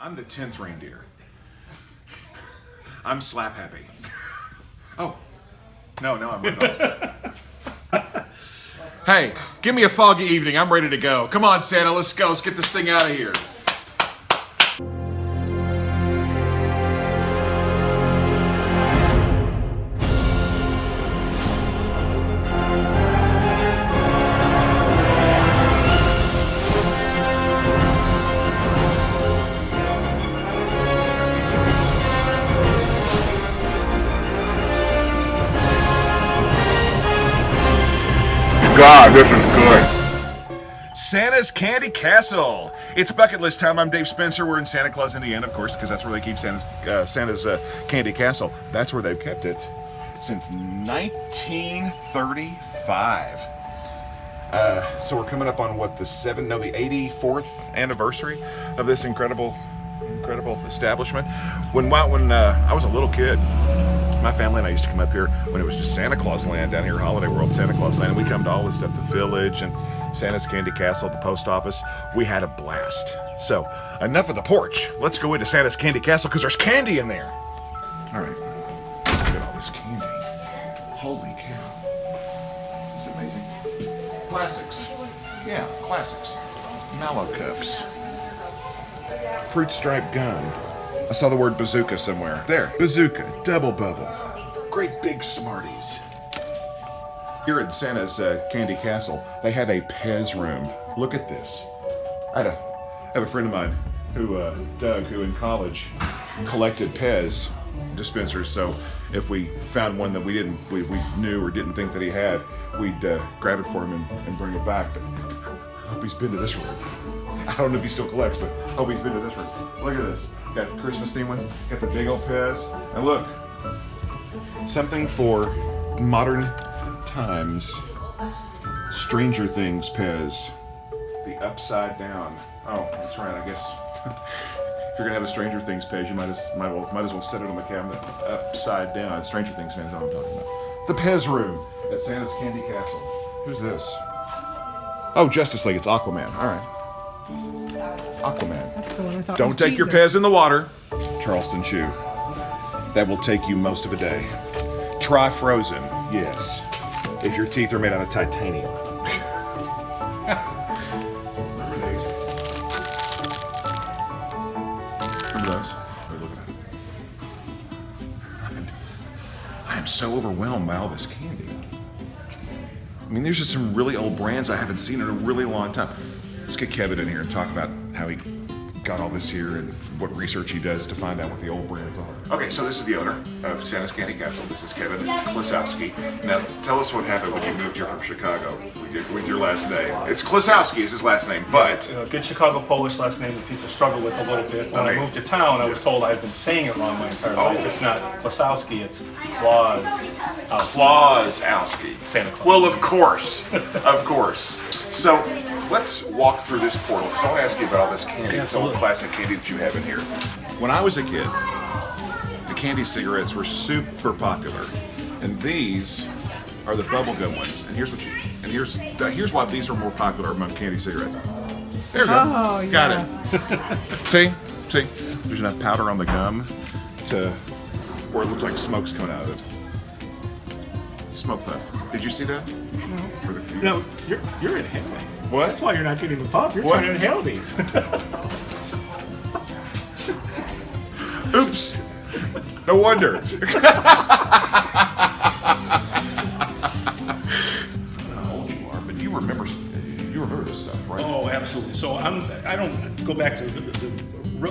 I'm the 10th reindeer. I'm slap happy. Oh, no, I'm Rudolph. Hey, give me a foggy evening. I'm ready to go. Come on, Santa, let's go. Let's get this thing out of here. God, this is good. Santa's Candy Castle. It's bucket list time. I'm Dave Spencer. We're in Santa Claus, Indiana, of course, because that's where they keep Santa's Candy Castle. That's where they've kept it since 1935. So we're coming up on the 84th anniversary of this incredible establishment. When I was a little kid, my family and I used to come up here when it was just Santa Claus Land down here, Holiday World, Santa Claus Land, and we come to all this stuff, the Village and Santa's Candy Castle, the post office. We had a blast. So, enough of the porch. Let's go into Santa's Candy Castle because there's candy in there. All right, look at all this candy. Holy cow. It's amazing. Classics. Yeah, classics. Mallow cups. Fruit stripe gum. I saw the word bazooka somewhere. There, bazooka, double bubble. Great big Smarties. Here at Santa's Candy Castle, they have a Pez room. Look at this. I have a friend of mine Doug, who in college collected Pez dispensers. So if we found one that we knew or didn't think that he had, we'd grab it for him and bring it back. But I hope he's been to this room. I don't know if he still collects, but I hope he's been to this room. Look at this. Got the Christmas themed ones. Got the big old Pez. And look, something for modern times. Stranger Things Pez. The upside down. Oh, that's right. I guess if you're gonna have a Stranger Things Pez, you might as well set it on the cabinet upside down. Stranger Things fans know what I'm talking about. The Pez room at Santa's Candy Castle. Who's this? Oh, Justice League. It's Aquaman. All right. Aquaman. That's the one I thought. Don't take your Pez in the water. Charleston Chew. That will take you most of a day. Try Frozen. Yes. If your teeth are made out of titanium. Remember these? Remember those? Wait, look at that. I am so overwhelmed by all this candy. I mean, there's just some really old brands I haven't seen in a really long time. Let's get Kevin in here and talk about how he got all this here and what research he does to find out what the old brands are. Okay, so this is the owner of Santa's Candy Castle. This is Kevin Klisowski. Now, tell us what happened when you moved here from Chicago with your last name. It's Klisowski is his last name, but... Good Chicago Polish last name that people struggle with a little bit. When I moved to town, I was told I had been saying it wrong my entire life. It's not Klisowski, it's Klazowski. Santa Claus. Well, of course. Of course. So... let's walk through this portal, because I want to ask you about all this candy, this old classic candy that you have in here. When I was a kid, the candy cigarettes were super popular, and these are the bubblegum ones. And here's here's why these are more popular among candy cigarettes. There we go. Oh, yeah. Got it. See, there's enough powder on the gum to where it looks like smoke's coming out of it. Smoke puff. Did you see that? No, you're inhaling. What? That's why you're not getting the puff. You're What? trying to inhale these. Oops. No wonder. How old you are, but you remember this stuff, right? Oh, absolutely. So I don't go back to the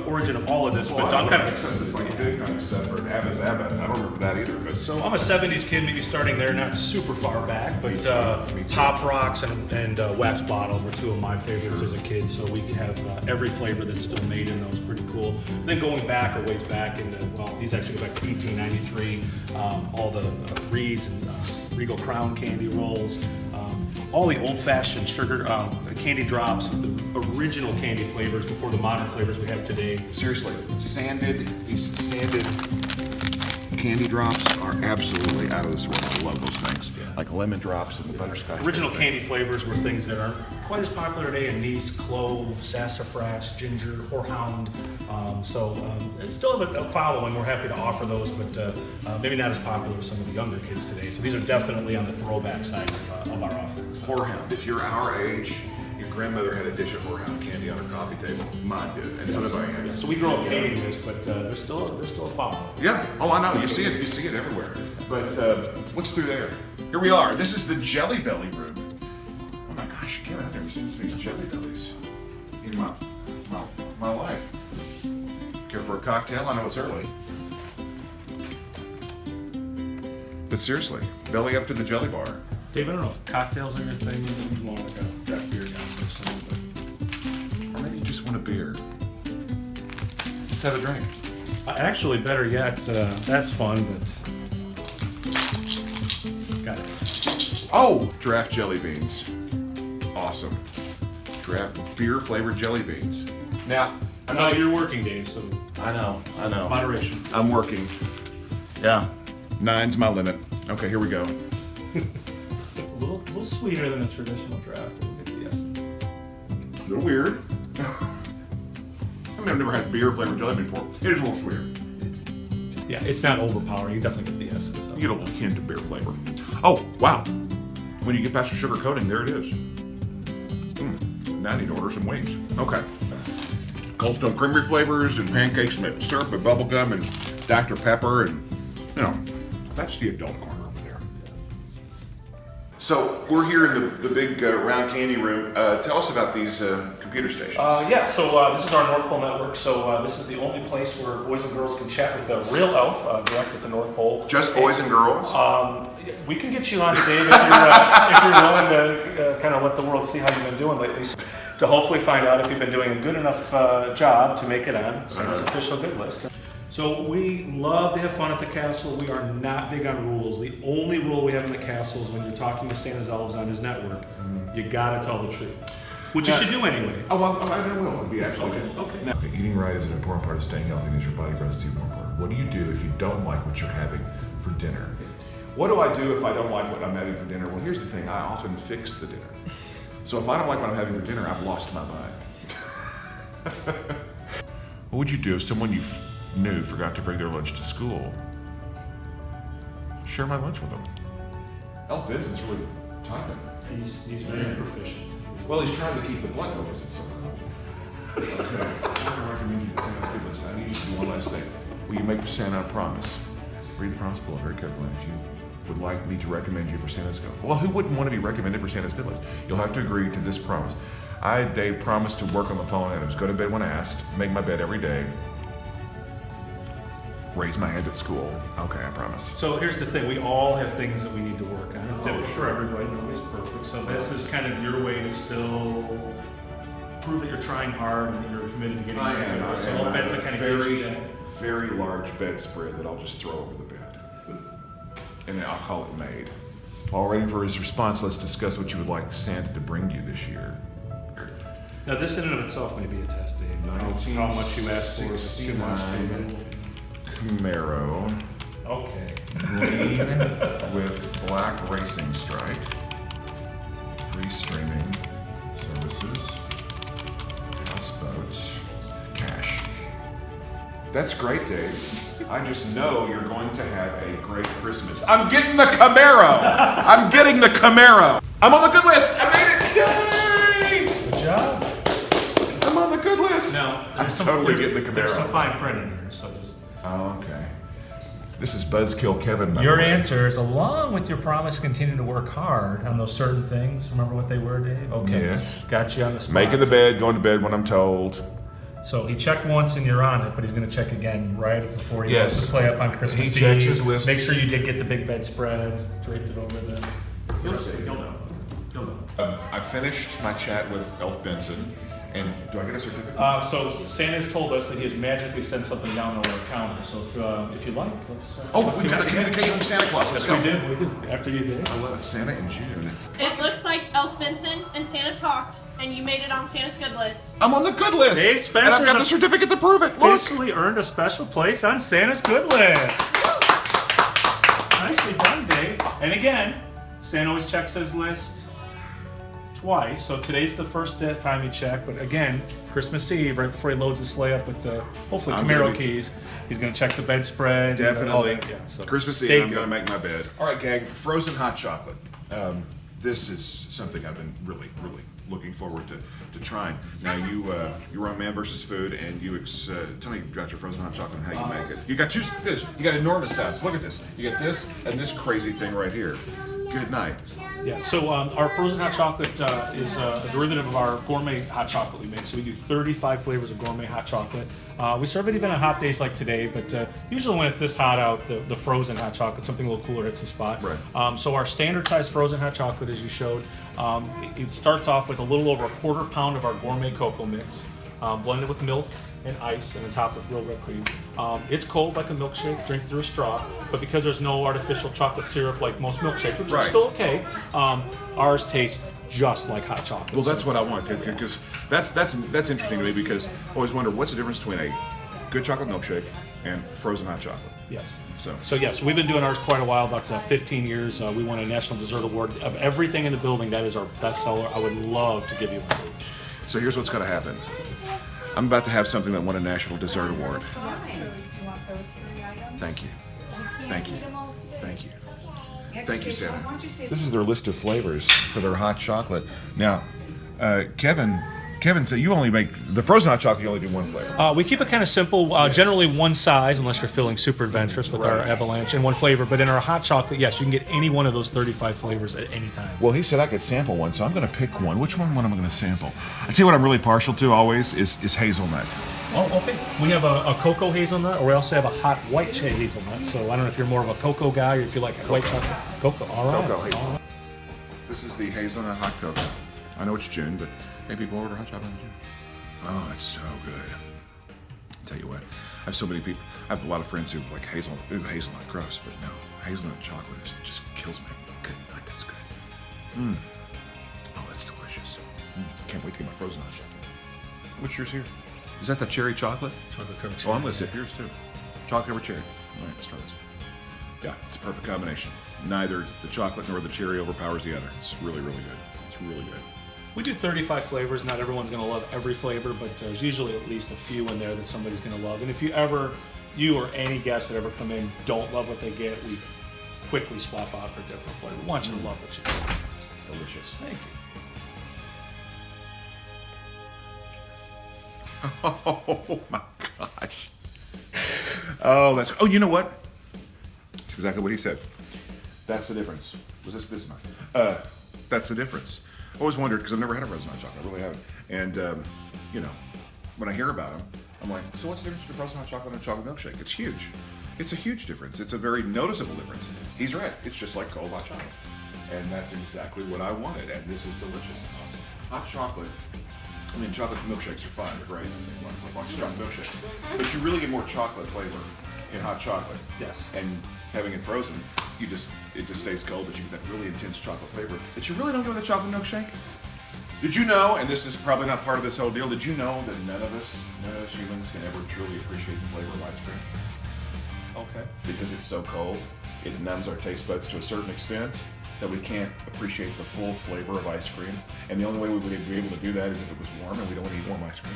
origin of all of this, but I'm kind of... It's like good kind of stuff for Abba's Abba. I don't remember that either. But So I'm a 70s kid, maybe starting there, not super far back, but Pop Rocks and wax bottles were two of my favorites as a kid, so we have every flavor that's still made in those, pretty cool. And then going back a ways back into, well, these actually go back to 1893, all the Reeds and Regal Crown candy rolls, all the old-fashioned sugar candy drops, the original candy flavors before the modern flavors we have today. seriously, sanded candy drops are absolutely out of this world. I love those things. Like lemon drops and the butterscotch. Original candy flavors were things that aren't quite as popular today: anise, clove, sassafras, ginger, horehound. It still have a following. We're happy to offer those, but maybe not as popular with some of the younger kids today. So these are definitely on the throwback side of our offerings. Horehound. If you're our age, your grandmother had a dish of horehound candy on her coffee table. Mine did, and so did my aunt. So we grew up hating this, but there's still a following. Yeah. Oh, I know. You see it. You see it everywhere. But what's through there? Here we are. This is the Jelly Belly room. Oh my gosh! Get out there. You see these Jelly Bellies in my life. Care for a cocktail? I know it's early. But seriously, belly up to the Jelly Bar. Dave, I don't know if cocktails are your thing. Maybe you want like a draft beer down or something. Or maybe you just want a beer. Let's have a drink. Actually, better yet, that's fun, but got it. Oh, draft jelly beans. Awesome. Draft beer flavored jelly beans. Now, I know you're working, Dave, so I know. moderation. I'm working. Yeah. 9's my limit. Okay, here we go. A little sweeter than a traditional draft. We'll get the essence. A little weird. I've never had beer flavored jelly bean before. It is a little sweeter. Yeah, it's not overpowering. You definitely get the essence of You get a little hint of beer flavor. Oh, wow. When you get past the sugar coating, there it is. Now I need to order some wings. Okay. Cold Stone Creamery flavors and pancakes and syrup and bubble gum and Dr. Pepper and, that's the adult corner over there. So we're here in the big round candy room. Tell us about these computer stations. So this is our North Pole network. So this is the only place where boys and girls can chat with the real elf direct at the North Pole. Just boys and girls? We can get you on today if you're willing to kind of let the world see how you've been doing lately. To hopefully find out if you've been doing a good enough job to make it on Santa's official good list. So we love to have fun at the castle. We are not big on rules. The only rule we have in the castle is when you're talking to Santa's elves on his network, you gotta tell the truth. Which you should do anyway. Oh, well, I will. It'll be absolutely Okay. Now, eating right is an important part of staying healthy, and as your body grows, it's even more important. What do you do if you don't like what you're having for dinner? What do I do if I don't like what I'm having for dinner? Well, here's the thing. I often fix the dinner. So if I don't like what I'm having for dinner, I've lost my mind. What would you do if someone you knew forgot to bring their lunch to school? Share my lunch with them. Elf Benson's really typing. He's very proficient. Well, he's trying to keep the blood going because it's so cold. Okay, I'm going to recommend you to Santa's good list. I need you to do one last thing. Will you make Santa a promise? Read the promise below very carefully. If you would like me to recommend you for Santa's good list. Well, who wouldn't want to be recommended for Santa's good list? You'll have to agree to this promise. I, Dave, promise to work on the following items. Go to bed when asked. Make my bed every day. Raise my hand at school. Okay, I promise. So here's the thing, we all have things that we need to work on. It's different for everybody, nobody's perfect. So this is kind of your way to still prove that you're trying hard and that you're committed to getting better. So Elf Benson kind of gives you that. Very large bedspread that I'll just throw over the bed. And I'll call it made. While waiting for his response, let's discuss what you would like Santa to bring you this year. Now this in and of itself may be a test, Dave. I don't know how much you ask for, is too much, too little. Camaro. Okay. Green with black racing stripe. Free streaming services. Houseboats. Cash. That's great, Dave. I just know you're going to have a great Christmas. I'm getting the Camaro! I'm getting the Camaro! I'm on the good list! I made it! Yay! Good job. I'm on the good list! No, I'm totally getting the Camaro. There's some fine print in here, so just... Oh, okay. This is Buzzkill Kevin. Your answers, along with your promise, continue to work hard on those certain things. Remember what they were, Dave? Okay. Yes. Got you on the spot. Making the bed, going to bed when I'm told. So he checked once and you're on it, but he's going to check again right before he goes Yes. to play up on Christmas He Eve. checks his lists. Make sure you did get the big bedspread, draped it over the... You'll see, you'll know. You'll know. I finished my chat with Elf Benson, and do I get a certificate? So Santa's told us that he has magically sent something down on our counter. So if you like, let's. Oh, let's we see got what a you get. communication from Santa Claus. Let's go. We do. After you did. I love it. Santa in June. It looks like Elf Benson and Santa talked, and you made it on Santa's good list. I'm on the good list. Dave and Spencer's I've got the certificate to prove it. Look. Officially earned a special place on Santa's good list. Nicely done, Dave. And again, Stan always checks his list twice. So today's the first time he checked. But again, Christmas Eve, right before he loads the sleigh up with the hopefully Camaro keys, he's going to check the bedspread. Definitely. Yeah, so Christmas Eve, I'm going to make my bed. All right, gang, frozen hot chocolate. This is something I've been really looking forward to trying. Now, you were on Man vs. Food, and you tell me about your frozen hot chocolate and how you make it. You got you got enormous size. Look at this. You got this and this crazy thing right here. Good night. Yeah, so our frozen hot chocolate is a derivative of our gourmet hot chocolate we make. So we do 35 flavors of gourmet hot chocolate. We serve it even on hot days like today, but usually when it's this hot out, the frozen hot chocolate, something a little cooler, hits the spot. Right. So our standard size frozen hot chocolate, as you showed, it starts off with a little over a quarter pound of our gourmet cocoa mix, blended with milk and ice, and on top with real whipped cream. It's cold like a milkshake, drink through a straw, but because there's no artificial chocolate syrup like most milkshakes, which is still okay, ours tastes just like hot chocolate. Well, that's what I want, because that's interesting to me, because I always wonder what's the difference between a good chocolate milkshake and frozen hot chocolate. Yes. So yes, we've been doing ours quite a while, about 15 years. We won a National Dessert Award. Of everything in the building, that is our best seller. I would love to give you one. So here's what's going to happen. I'm about to have something that won a National Dessert Award. Thank you. Thank you. Thank you. Thank you, Santa. This is their list of flavors for their hot chocolate. Now, Kevin said you only make the frozen hot chocolate. You only do one flavor. We keep it kind of simple. Generally one size, unless you're feeling super adventurous with our avalanche, and one flavor. But in our hot chocolate, yes, you can get any one of those 35 flavors at any time. Well, he said I could sample one, so I'm going to pick one. Which one am I going to sample? I tell you what I'm really partial to always is hazelnut. Oh, okay. We have a cocoa hazelnut, or we also have a hot white hazelnut. So I don't know if you're more of a cocoa guy or if you like white chocolate. Cocoa. All right. Cocoa hazelnut. This is the hazelnut hot cocoa. I know it's June, but hey, people order hot chocolate in June. Oh, it's so good. I'll tell you what, I have so many people. I have a lot of friends who like hazelnut. Ooh, hazelnut, gross, but no, hazelnut chocolate just kills me. Good night, that's good. Oh, that's delicious. Can't wait to get my frozen hot chocolate. What's yours here? Is that the cherry chocolate? Chocolate covered Oh, cherry. I'm gonna sip yours too. Chocolate covered cherry. All right, let's try this. Yeah, it's a perfect combination. Neither the chocolate nor the cherry overpowers the other. It's really good. It's really good. We do 35 flavors. Not everyone's going to love every flavor, but there's usually at least a few in there that somebody's going to love. And if you or any guests that ever come in don't love what they get, we quickly swap out for a different flavor. We want you to love what you get. It's delicious. Thank you. Oh my gosh. Oh, you know what? That's exactly what he said. That's the difference. Was this mine? That's the difference. I always wondered, because I've never had a frozen hot chocolate. I really haven't. And, when I hear about them, I'm like, so what's the difference between frozen hot chocolate and a chocolate milkshake? It's huge. It's a huge difference. It's a very noticeable difference. He's right. It's just like cold hot chocolate. And that's exactly what I wanted. And this is delicious and awesome. Hot chocolate. I mean, chocolate milkshakes are fine, right? Like chocolate milkshakes. But you really get more chocolate flavor in hot chocolate. Yes. And having it frozen, it just stays cold, but you get that really intense chocolate flavor that you really don't get with a chocolate milkshake. Did you know, and this is probably not part of this whole deal, did you know that none of us humans can ever truly appreciate the flavor of ice cream? Okay. Because it's so cold, it numbs our taste buds to a certain extent that we can't appreciate the full flavor of ice cream. And the only way we would be able to do that is if it was warm, and we don't want to eat warm ice cream.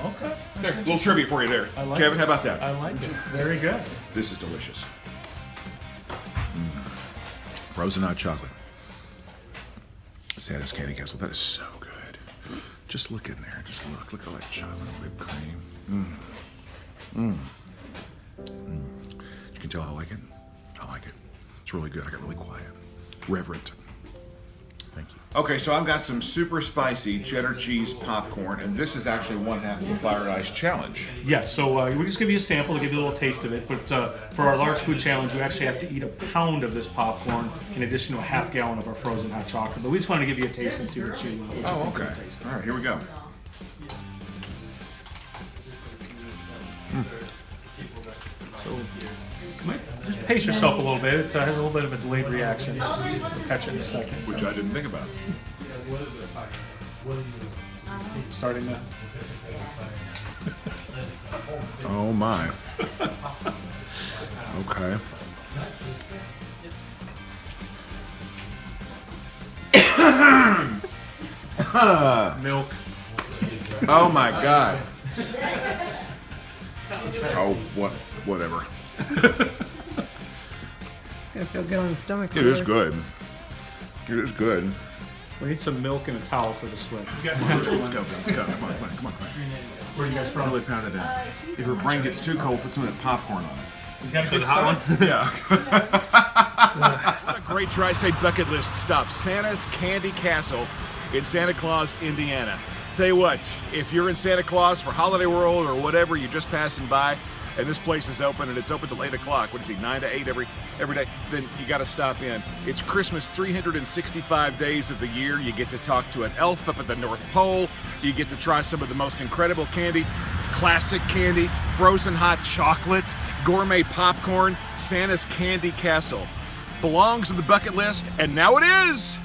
Okay. There, a little trivia for you there. I like Kevin, it. how about that? I like it. Very good. This is delicious. Frozen hot chocolate. Santa's Candy Castle. That is so good. Just look in there. Just look. Look at all that chocolate whipped cream. You can tell I like it. I like it. It's really good. I got really quiet. Reverent. Thank you. Okay, so I've got some super spicy cheddar cheese popcorn, and this is actually one half of the Fire and Ice Challenge. Yes, so we just give you a sample to give you a little taste of it, but for our large food challenge, you actually have to eat a pound of this popcorn in addition to a half gallon of our frozen hot chocolate. But we just wanted to give you a taste and see what you think Oh, of the okay. taste. All right, here we go. So you might just pace yourself a little bit. It has a little bit of a delayed reaction. We'll catch it in a second. Which I didn't think about. Starting to. Oh my. Okay. Milk. Oh my God. Oh, whatever. It's gonna feel good on the stomach. It is good. It is good. We need some milk and a towel for the slip. Let's go. Come on. Where are you guys from? Really pound it in. If your brain gets too cold, put some of that popcorn on it. He's got a good hot one. Yeah. A great tri-state bucket list stop. Santa's Candy Castle in Santa Claus, Indiana. Tell you what, if you're in Santa Claus for Holiday World or whatever, you're just passing by, and this place is open, and it's open till 8 o'clock. What is he, 9 to 8 every day? Then you got to stop in. It's Christmas 365 days of the year. You get to talk to an elf up at the North Pole. You get to try some of the most incredible candy, classic candy, frozen hot chocolate, gourmet popcorn. Santa's Candy Castle belongs to the bucket list, and now it is.